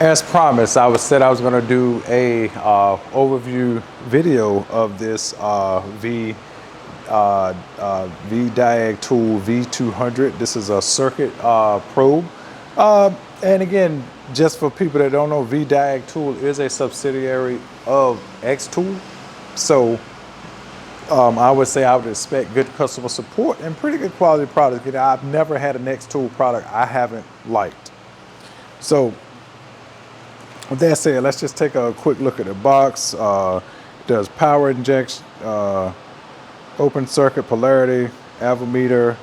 As promised, I said I was going to do a overview video of this VDIAGTOOL V200. This is a circuit probe. And again, just for people that don't know, VDIAGTOOL is a subsidiary of XTOOL. So I would say I would expect good customer support and pretty good quality products. You know, I've never had an XTOOL product I haven't liked. So with that said, let's just take a quick look at the box. Does power injection, open circuit polarity, ammeter,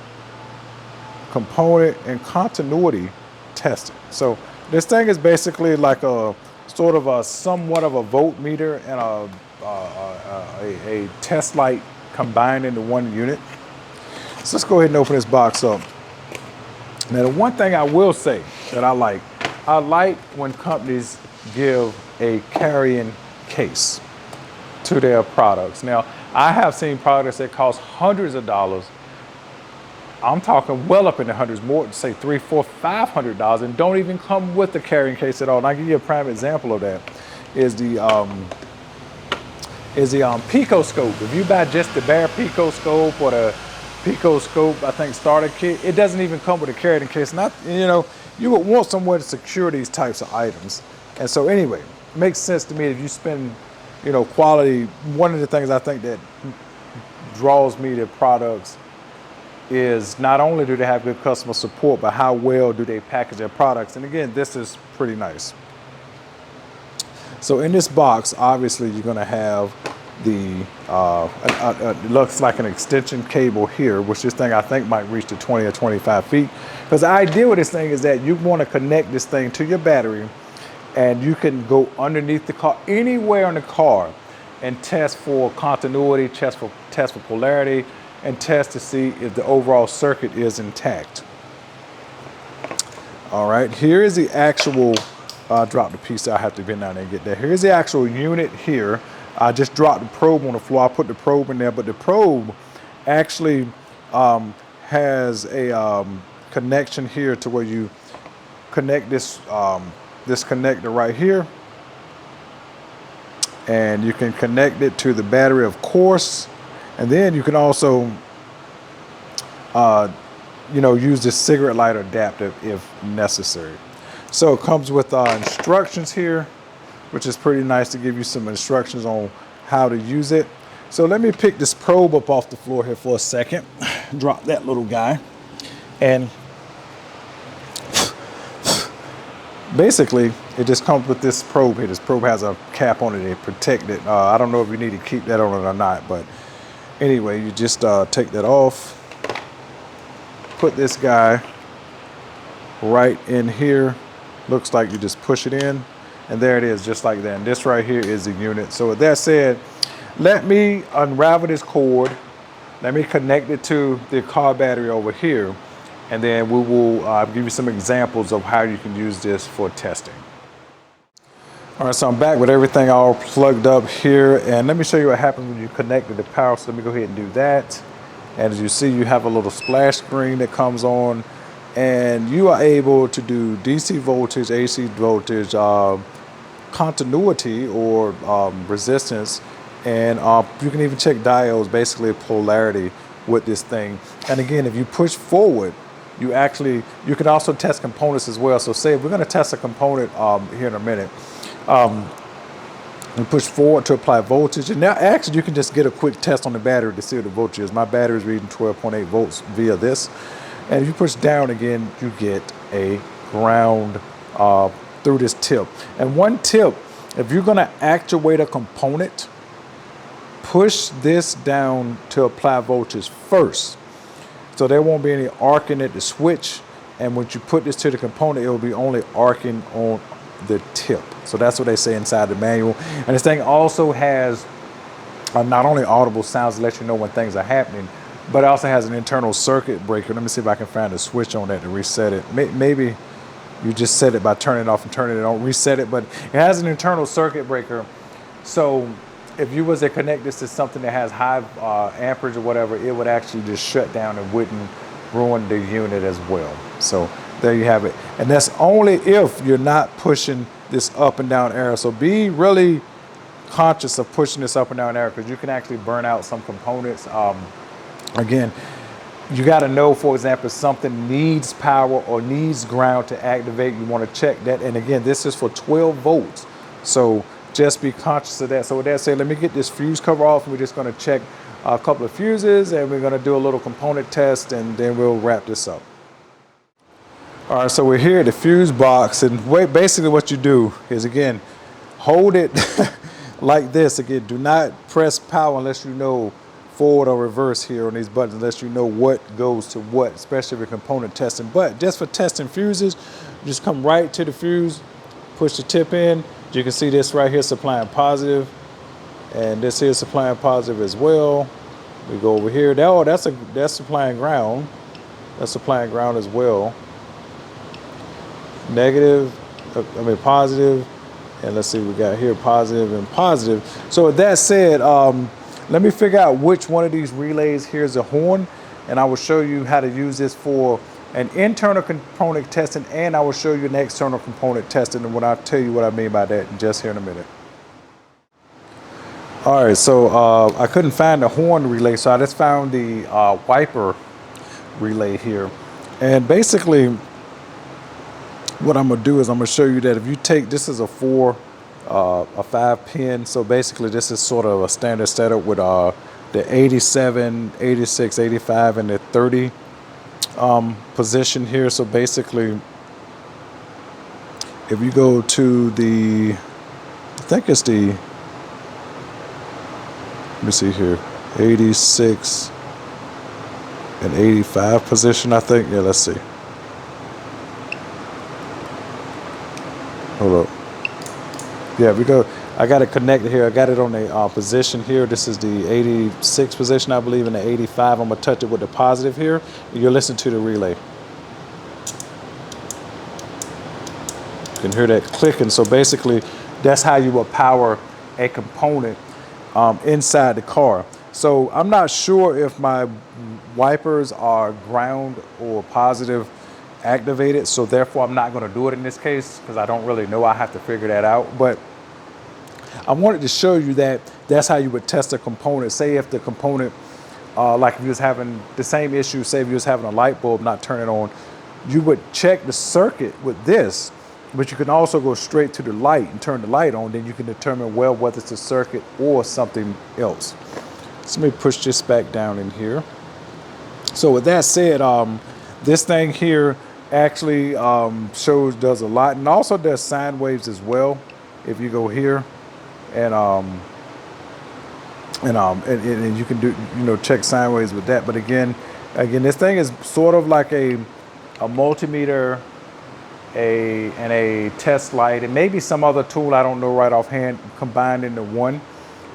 component, and continuity testing. So this thing is basically like a sort of a somewhat of a voltmeter and a test light combined into one unit. So let's go ahead and open this box up. Now, the one thing I will say that I like when companies give a carrying case to their products. Now, I have seen products that cost hundreds of dollars. I'm talking well up in the hundreds, more, say $300, $400, $500, and don't even come with the carrying case at all. And I'll give you a prime example of that is the picoscope. If you buy just the bare picoscope or the picoscope, I think, starter kit, it doesn't even come with a carrying case. Not, you know, you would want somewhere to secure these types of items. And so anyway, it makes sense to me if you spend, you know, quality. One of the things I think that draws me to products is not only do they have good customer support, but how well do they package their products. And again, this is pretty nice. So in this box, obviously you're gonna have the, it looks like an extension cable here, which this thing I think might reach to 20 or 25 feet. Because the idea with this thing is that you wanna connect this thing to your battery and you can go underneath the car, anywhere in the car, and test for continuity, test for polarity, and test to see if the overall circuit is intact. All right, here is the actual, I dropped the piece, I have to bend down there and get there. Here's the actual unit here. I just dropped the probe on the floor. I put the probe in there, but the probe actually has a connection here to where you connect this, this connector right here. And you can connect it to the battery, of course. And then you can also, you know, use this cigarette lighter adapter if necessary. So it comes with instructions here, which is pretty nice to give you some instructions on how to use it. So let me pick this probe up off the floor here for a second. Drop that little guy. And basically, it just comes with this probe here. This probe has a cap on it to protect it. I don't know if you need to keep that on it or not, but anyway, you just take that off. Put this guy right in here. Looks like you just push it in, and there it is, just like that. And this right here is the unit. So with that said, let me unravel this cord. Let me connect it to the car battery over here, and then we will give you some examples of how you can use this for testing. All right, so I'm back with everything all plugged up here, and let me show you what happens when you connect to the power. So let me go ahead and do that. And as you see, you have a little splash screen that comes on, and you are able to do DC voltage, AC voltage, continuity or resistance, and you can even check diodes, basically polarity with this thing. And again, if you push forward, you can also test components as well. So say we're going to test a component here in a minute. And push forward to apply voltage, and now actually you can just get a quick test on the battery to see what the voltage is. My battery is reading 12.8 volts via this, and if you push down again, you get a ground through this tip. And one tip, if you're going to actuate a component, push this down to apply voltage first, so there won't be any arcing at the switch. And once you put this to the component, it will be only arcing on the tip. So that's what they say inside the manual. And this thing also has not only audible sounds to let you know when things are happening, but it also has an internal circuit breaker. Let me see if I can find a switch on that to reset it. Maybe you just set it by turning it off and turning it on, reset it, but it has an internal circuit breaker. So if you was to connect this to something that has high amperage or whatever, it would actually just shut down and wouldn't ruin the unit as well. So There you have it. And that's only if you're not pushing this up and down arrow. So be really conscious of pushing this up and down arrow, because you can actually burn out some components. Again, you got to know, for example, if something needs power or needs ground to activate, you want to check that. And again, this is for 12 volts. So just be conscious of that. So with that said, let me get this fuse cover off, and we're just going to check a couple of fuses, and we're going to do a little component test, and then we'll wrap this up. All right, so we're here at the fuse box, and basically what you do is, again, hold it like this. Again, do not press power unless you know forward or reverse here on these buttons, unless you know what goes to what, especially if you're component testing. But just for testing fuses, you just come right to the fuse, push the tip in. You can see this right here supplying positive, and this here supplying positive as well. We go over here. Oh, that's supplying ground. That's supplying ground as well. Negative, positive, and let's see, we got here positive and positive. So with that said, let me figure out which one of these relays here is a horn, and I will show you how to use this for an internal component testing, and I will show you an external component testing, and I'll tell you what I mean by that just here in a minute. All right, so I couldn't find the horn relay, so I just found the wiper relay here. And basically, what I'm gonna do is I'm gonna show you that if you take, this is a 5 pin, so basically this is sort of a standard setup with the 87, 86, 85, and the 30 position here. So basically, if you go to the, I think it's the, let me see here, 86 and 85 position, I think. Yeah, let's see. Hold up. Yeah, we go. I got it connected here. I got it on the position here. This is the 86 position, I believe, and the 85. I'm gonna touch it with the positive here. You'll listen to the relay. You can hear that clicking. So basically, that's how you will power a component inside the car. So I'm not sure if my wipers are ground or positive activated, so therefore I'm not going to do it in this case, because I don't really know. I have to figure that out. But I wanted to show you that that's how you would test a component. Say if the component, like if you was having the same issue, say if you was having a light bulb not turning on, you would check the circuit with this, but you can also go straight to the light and turn the light on. Then you can determine, well, whether it's a circuit or something else. So let me push this back down in here. So with that said, this thing here actually does a lot, and also does sine waves as well. If you go here and you can do, check sine waves with that. But again, this thing is sort of like a multimeter, and a test light, and maybe some other tool, I don't know right offhand, combined into one.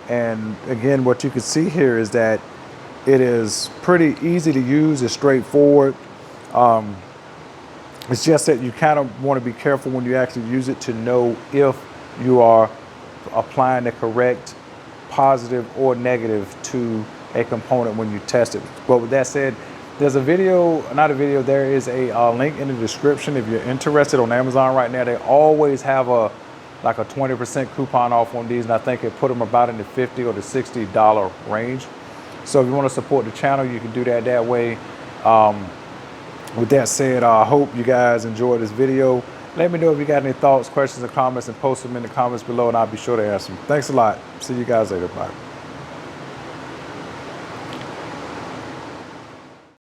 And again, what you can see here is that it is pretty easy to use. It's straightforward. It's just that you kind of want to be careful when you actually use it to know if you are applying the correct positive or negative to a component when you test it. But with that said, there's a video, not a video, there is a link in the description if you're interested on Amazon right now. They always have like a 20% coupon off on these, and I think it put them about in the $50 or the $60 range. So if you want to support the channel, you can do that way. With that said, I hope you guys enjoyed this video. Let me know if you got any thoughts, questions, or comments, and post them in the comments below, and I'll be sure to answer them. Thanks a lot. See you guys later. Bye.